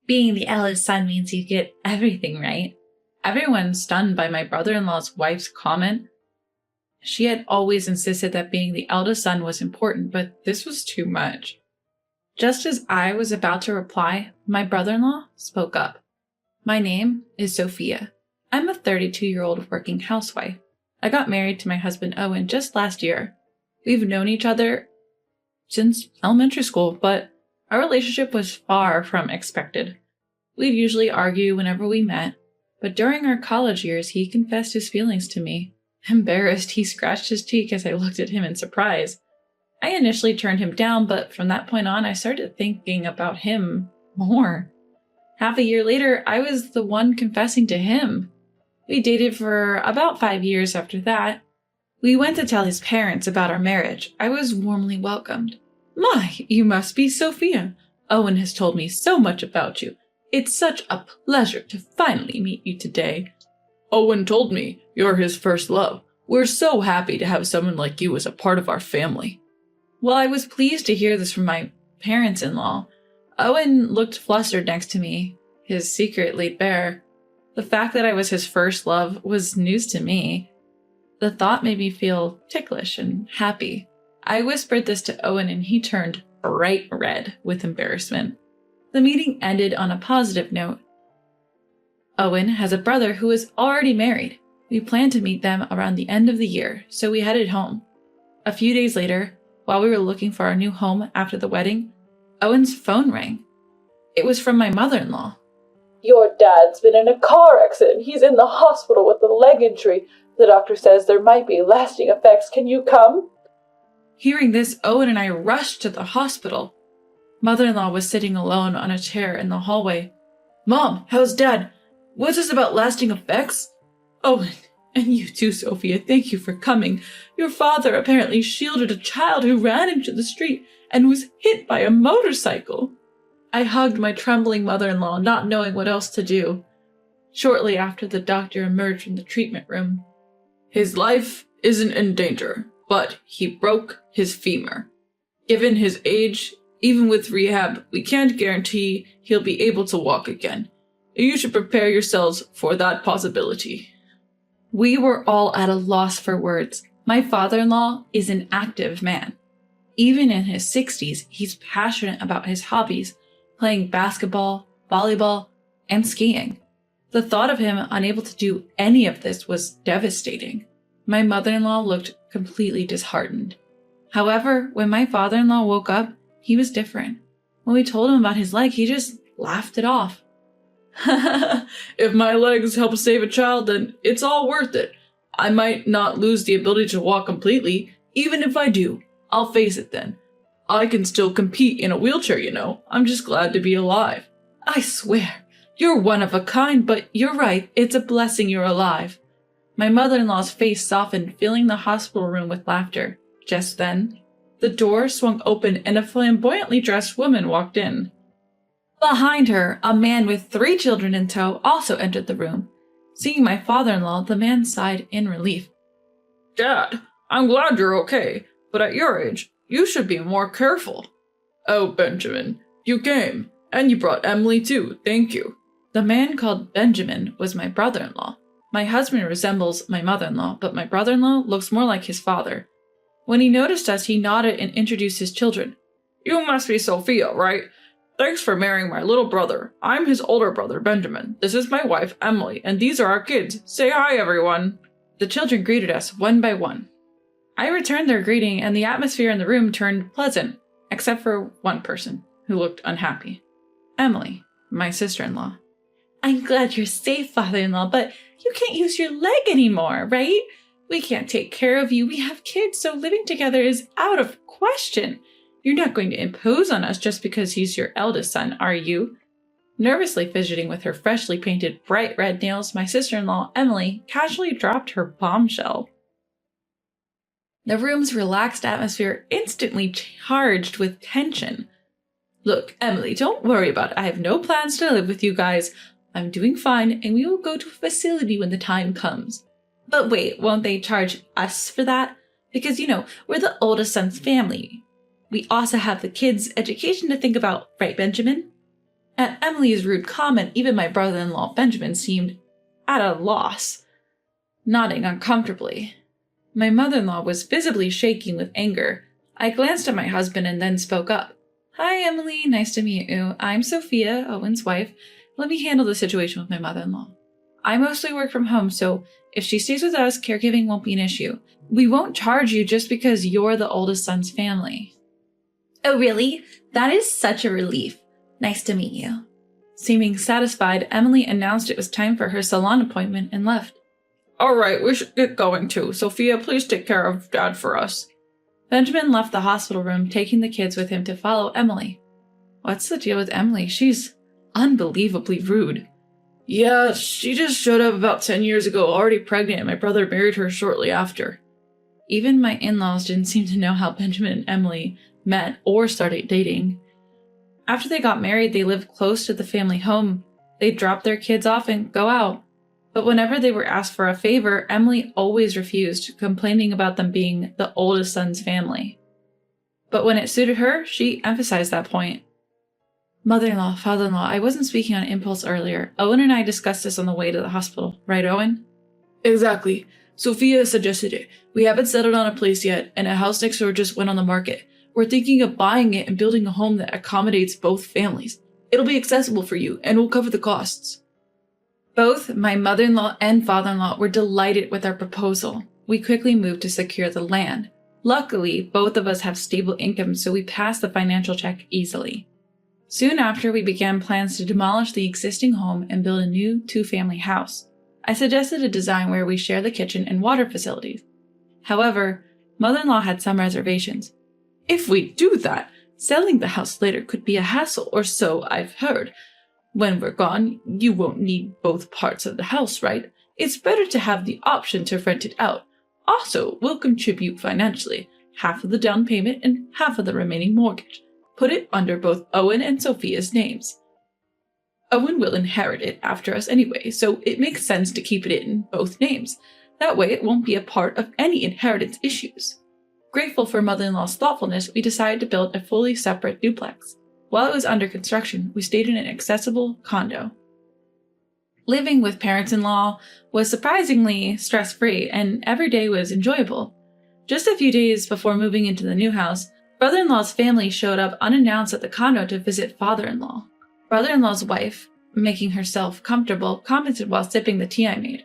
Being the eldest son means you get everything, right? Everyone's stunned by my brother-in-law's wife's comment. She had always insisted that being the eldest son was important, but this was too much. Just as I was about to reply, my brother-in-law spoke up. My name is Sophia. I'm a 32-year-old working housewife. I got married to my husband Owen just last year. We've known each other since elementary school, but our relationship was far from expected. We'd usually argue whenever we met, but during our college years, he confessed his feelings to me. Embarrassed, he scratched his cheek as I looked at him in surprise. I initially turned him down, but from that point on, I started thinking about him more. Half a year later, I was the one confessing to him. We dated for about 5 years after that. We went to tell his parents about our marriage. I was warmly welcomed. My, you must be Sophia. Owen has told me so much about you. It's such a pleasure to finally meet you today. Owen told me you're his first love. We're so happy to have someone like you as a part of our family. Well, I was pleased to hear this from my parents-in-law. Owen looked flustered next to me, his secret laid bare. The fact that I was his first love was news to me. The thought made me feel ticklish and happy. I whispered this to Owen and he turned bright red with embarrassment. The meeting ended on a positive note. Owen has a brother who is already married. We planned to meet them around the end of the year, so we headed home. A few days later, while we were looking for our new home after the wedding, Owen's phone rang. It was from my mother-in-law. Your dad's been in a car accident. He's in the hospital with a leg injury. The doctor says there might be lasting effects. Can you come? Hearing this, Owen and I rushed to the hospital. Mother-in-law was sitting alone on a chair in the hallway. Mom, how's Dad? What's this about lasting effects? Owen, and you too, Sophia, thank you for coming. Your father apparently shielded a child who ran into the street and was hit by a motorcycle. I hugged my trembling mother-in-law, not knowing what else to do. Shortly after, the doctor emerged from the treatment room. His life isn't in danger, but he broke his femur. Given his age, even with rehab, we can't guarantee he'll be able to walk again. You should prepare yourselves for that possibility. We were all at a loss for words. My father-in-law is an active man. Even in his 60s, he's passionate about his hobbies, playing basketball, volleyball, and skiing. The thought of him unable to do any of this was devastating. My mother-in-law looked completely disheartened. However, when my father-in-law woke up, he was different. When we told him about his leg, he just laughed it off. If my legs help save a child, then it's all worth it. I might not lose the ability to walk completely. Even if I do, I'll face it then. I can still compete in a wheelchair, you know. I'm just glad to be alive. I swear, you're one of a kind, but you're right, it's a blessing you're alive. My mother-in-law's face softened, filling the hospital room with laughter. Just then, the door swung open and a flamboyantly dressed woman walked in. Behind her, a man with 3 children in tow also entered the room. Seeing my father-in-law, the man sighed in relief. Dad, I'm glad you're okay, but at your age, you should be more careful. Oh, Benjamin, you came, and you brought Emily too, thank you. The man called Benjamin was my brother-in-law. My husband resembles my mother-in-law, but my brother-in-law looks more like his father. When he noticed us, he nodded and introduced his children. You must be Sophia, right? Thanks for marrying my little brother. I'm his older brother, Benjamin. This is my wife, Emily, and these are our kids. Say hi, everyone. The children greeted us one by one. I returned their greeting, and the atmosphere in the room turned pleasant, except for one person, who looked unhappy. Emily, my sister-in-law. I'm glad you're safe, father-in-law, but you can't use your leg anymore, right? We can't take care of you. We have kids, so living together is out of question. You're not going to impose on us just because he's your eldest son, are you? Nervously fidgeting with her freshly painted bright red nails, my sister-in-law, Emily, casually dropped her bombshell. The room's relaxed atmosphere instantly charged with tension. Look, Emily, don't worry about it. I have no plans to live with you guys. I'm doing fine, and we will go to a facility when the time comes. But wait, won't they charge us for that? Because, we're the oldest son's family. We also have the kids' education to think about, right, Benjamin? At Emily's rude comment, even my brother-in-law Benjamin seemed at a loss, nodding uncomfortably. My mother-in-law was visibly shaking with anger. I glanced at my husband and then spoke up. "Hi, Emily. Nice to meet you. I'm Sophia, Owen's wife. Let me handle the situation with my mother-in-law. I mostly work from home, so if she stays with us, caregiving won't be an issue. We won't charge you just because you're the oldest son's family." "Oh, really? That is such a relief. Nice to meet you." Seeming satisfied, Emily announced it was time for her salon appointment and left. "All right, we should get going too. Sophia, please take care of Dad for us." Benjamin left the hospital room, taking the kids with him to follow Emily. What's the deal with Emily? She's unbelievably rude. Yeah, she just showed up about 10 years ago, already pregnant, and my brother married her shortly after. Even my in-laws didn't seem to know how Benjamin and Emily met or started dating. After they got married, they lived close to the family home. They'd drop their kids off and go out. But whenever they were asked for a favor, Emily always refused, complaining about them being the oldest son's family. But when it suited her, she emphasized that point. Mother-in-law, father-in-law, I wasn't speaking on impulse earlier. Owen and I discussed this on the way to the hospital. Right, Owen? Exactly. Sophia suggested it. We haven't settled on a place yet, and a house next door just went on the market. We're thinking of buying it and building a home that accommodates both families. It'll be accessible for you, and we'll cover the costs. Both my mother-in-law and father-in-law were delighted with our proposal. We quickly moved to secure the land. Luckily, both of us have stable incomes, so we passed the financial check easily. Soon after, we began plans to demolish the existing home and build a new two-family house. I suggested a design where we share the kitchen and water facilities. However, mother-in-law had some reservations. If we do that, selling the house later could be a hassle, or so I've heard. When we're gone, you won't need both parts of the house, right? It's better to have the option to rent it out. Also, we'll contribute financially, half of the down payment and half of the remaining mortgage. Put it under both Owen and Sophia's names. Owen will inherit it after us anyway, so it makes sense to keep it in both names. That way it won't be a part of any inheritance issues. Grateful for mother-in-law's thoughtfulness, we decided to build a fully separate duplex. While it was under construction, we stayed in an accessible condo. Living with parents-in-law was surprisingly stress-free, and every day was enjoyable. Just a few days before moving into the new house, brother-in-law's family showed up unannounced at the condo to visit father-in-law. Brother-in-law's wife, making herself comfortable, commented while sipping the tea I made.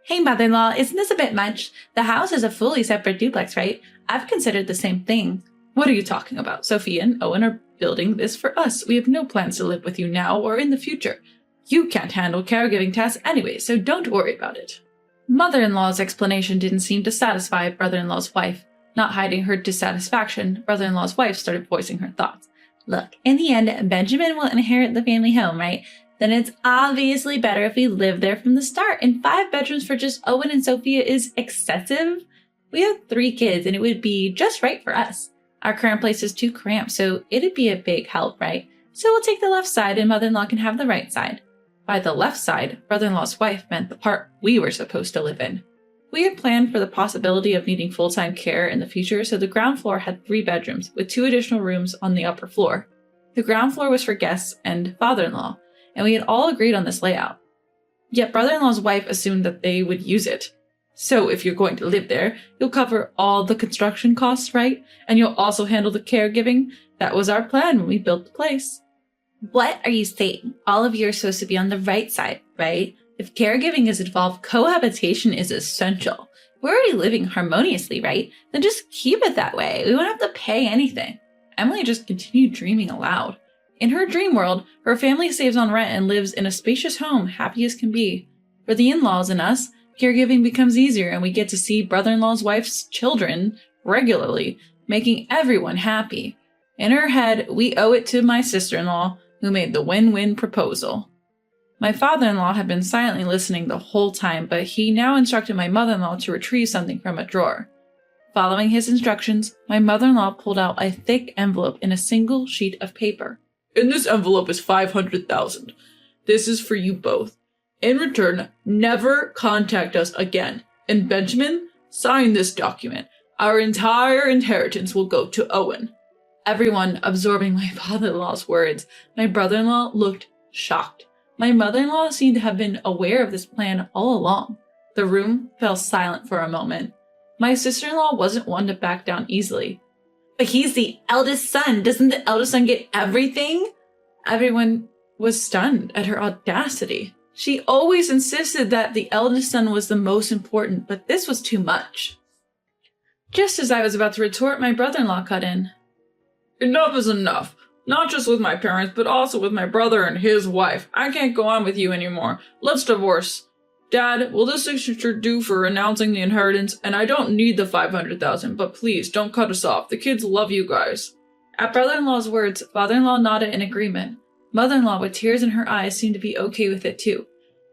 "Hey, mother-in-law, isn't this a bit much? The house is a fully separate duplex, right? I've considered the same thing." What are you talking about? Sophia and Owen are building this for us. We have no plans to live with you now or in the future. You can't handle caregiving tasks anyway, so don't worry about it. Mother-in-law's explanation didn't seem to satisfy brother-in-law's wife. Not hiding her dissatisfaction, brother-in-law's wife started voicing her thoughts. "Look, in the end, Benjamin will inherit the family home, right? Then it's obviously better if we live there from the start, and 5 bedrooms for just Owen and Sophia is excessive. We have 3 kids, and it would be just right for us. Our current place is too cramped, so it'd be a big help, right? So we'll take the left side, and mother-in-law can have the right side." By the left side, brother-in-law's wife meant the part we were supposed to live in. We had planned for the possibility of needing full-time care in the future, so the ground floor had 3 bedrooms, with 2 additional rooms on the upper floor. The ground floor was for guests and father-in-law, and we had all agreed on this layout. Yet brother-in-law's wife assumed that they would use it. So if you're going to live there, you'll cover all the construction costs, right? And you'll also handle the caregiving? That was our plan when we built the place. What are you saying? All of you are supposed to be on the right side, right? If caregiving is involved, cohabitation is essential. We're already living harmoniously, right? Then just keep it that way. We won't have to pay anything. Emily just continued dreaming aloud. In her dream world, her family saves on rent and lives in a spacious home, happy as can be. For the in-laws and us, caregiving becomes easier and we get to see brother-in-law's wife's children regularly, making everyone happy. In her head, we owe it to my sister-in-law, who made the win-win proposal. My father-in-law had been silently listening the whole time, but he now instructed my mother-in-law to retrieve something from a drawer. Following his instructions, my mother-in-law pulled out a thick envelope in a single sheet of paper. In this envelope is $500,000. This is for you both. In return, never contact us again. And Benjamin, sign this document. Our entire inheritance will go to Owen. Everyone absorbing my father-in-law's words, my brother-in-law looked shocked. My mother-in-law seemed to have been aware of this plan all along. The room fell silent for a moment. My sister-in-law wasn't one to back down easily. But he's the eldest son. Doesn't the eldest son get everything? Everyone was stunned at her audacity. She always insisted that the eldest son was the most important, but this was too much. Just as I was about to retort, my brother-in-law cut in. Enough is enough. Not just with my parents, but also with my brother and his wife. I can't go on with you anymore. Let's divorce. Dad, will this signature do for announcing the inheritance? And I don't need the $500,000, but please don't cut us off. The kids love you guys. At brother-in-law's words, father-in-law nodded in agreement. Mother-in-law, with tears in her eyes, seemed to be okay with it too.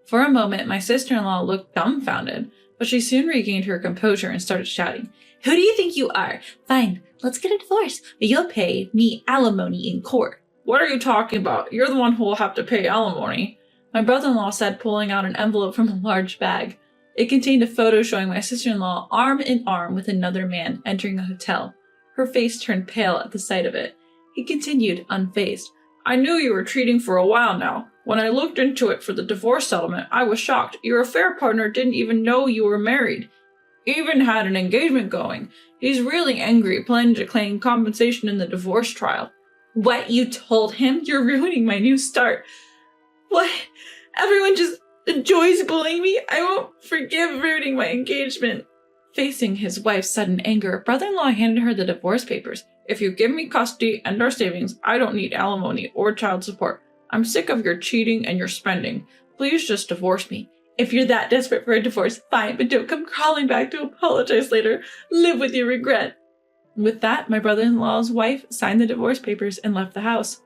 For a moment, my sister-in-law looked dumbfounded, but she soon regained her composure and started shouting. Who do you think you are? Fine, let's get a divorce, but you'll pay me alimony in court. What are you talking about? You're the one who will have to pay alimony. My brother-in-law said, pulling out an envelope from a large bag. It contained a photo showing my sister-in-law arm in arm with another man entering a hotel. Her face turned pale at the sight of it. He continued, unfazed. I knew you were cheating for a while now. When I looked into it for the divorce settlement, I was shocked. Your affair partner didn't even know you were married. Even had an engagement going. He's really angry, planning to claim compensation in the divorce trial. What, you told him? You're ruining my new start. What? Everyone just enjoys bullying me? I won't forgive ruining my engagement. Facing his wife's sudden anger, brother-in-law handed her the divorce papers. If you give me custody and our savings, I don't need alimony or child support. I'm sick of your cheating and your spending. Please just divorce me. If you're that desperate for a divorce, fine, but don't come crawling back to apologize later. Live with your regret. With that, my brother-in-law's wife signed the divorce papers and left the house.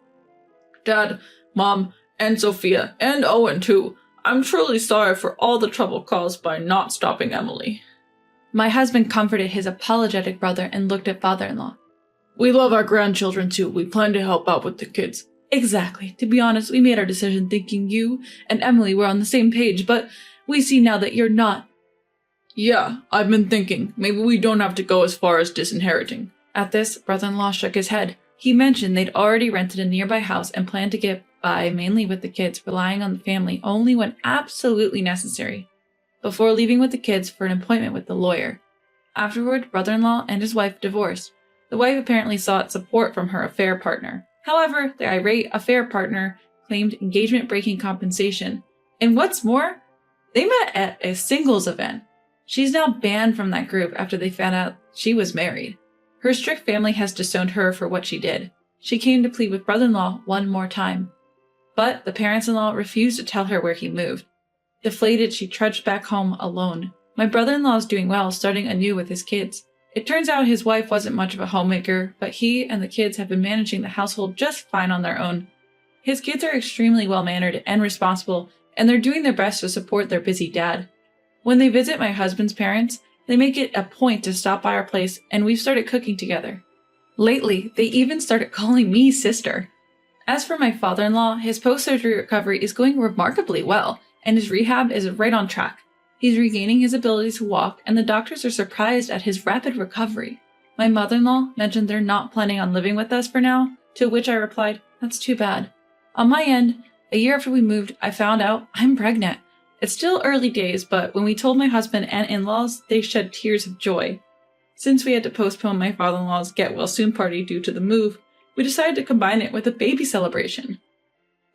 Dad, Mom, and Sophia, and Owen too. I'm truly sorry for all the trouble caused by not stopping Emily. My husband comforted his apologetic brother and looked at father-in-law. We love our grandchildren too. We plan to help out with the kids. Exactly. To be honest, we made our decision thinking you and Emily were on the same page, but we see now that you're not. Yeah, I've been thinking. Maybe we don't have to go as far as disinheriting. At this, brother-in-law shook his head. He mentioned they'd already rented a nearby house and planned to get by mainly with the kids, relying on the family only when absolutely necessary, before leaving with the kids for an appointment with the lawyer. Afterward, brother-in-law and his wife divorced. The wife apparently sought support from her affair partner. However, the irate affair partner claimed engagement-breaking compensation. And what's more, they met at a singles event. She's now banned from that group after they found out she was married. Her strict family has disowned her for what she did. She came to plead with brother-in-law one more time. But the parents-in-law refused to tell her where he moved. Deflated, she trudged back home alone. My brother-in-law is doing well, starting anew with his kids. It turns out his wife wasn't much of a homemaker, but he and the kids have been managing the household just fine on their own. His kids are extremely well-mannered and responsible, and they're doing their best to support their busy dad. When they visit my husband's parents, they make it a point to stop by our place, and we've started cooking together. Lately, they even started calling me sister. As for my father-in-law, his post-surgery recovery is going remarkably well, and his rehab is right on track. He's regaining his ability to walk, and the doctors are surprised at his rapid recovery. My mother-in-law mentioned they're not planning on living with us for now, to which I replied, that's too bad. On my end, a year after we moved, I found out I'm pregnant. It's still early days, but when we told my husband and in-laws, they shed tears of joy. Since we had to postpone my father-in-law's get-well-soon party due to the move, we decided to combine it with a baby celebration.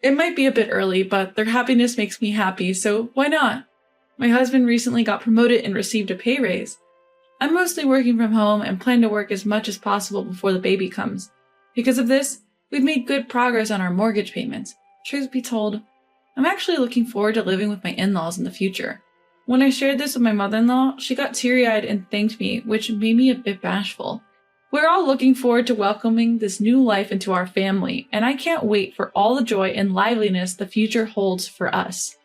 It might be a bit early, but their happiness makes me happy, so why not? My husband recently got promoted and received a pay raise. I'm mostly working from home and plan to work as much as possible before the baby comes. Because of this, we've made good progress on our mortgage payments. Truth be told, I'm actually looking forward to living with my in-laws in the future. When I shared this with my mother-in-law, she got teary-eyed and thanked me, which made me a bit bashful. We're all looking forward to welcoming this new life into our family, and I can't wait for all the joy and liveliness the future holds for us.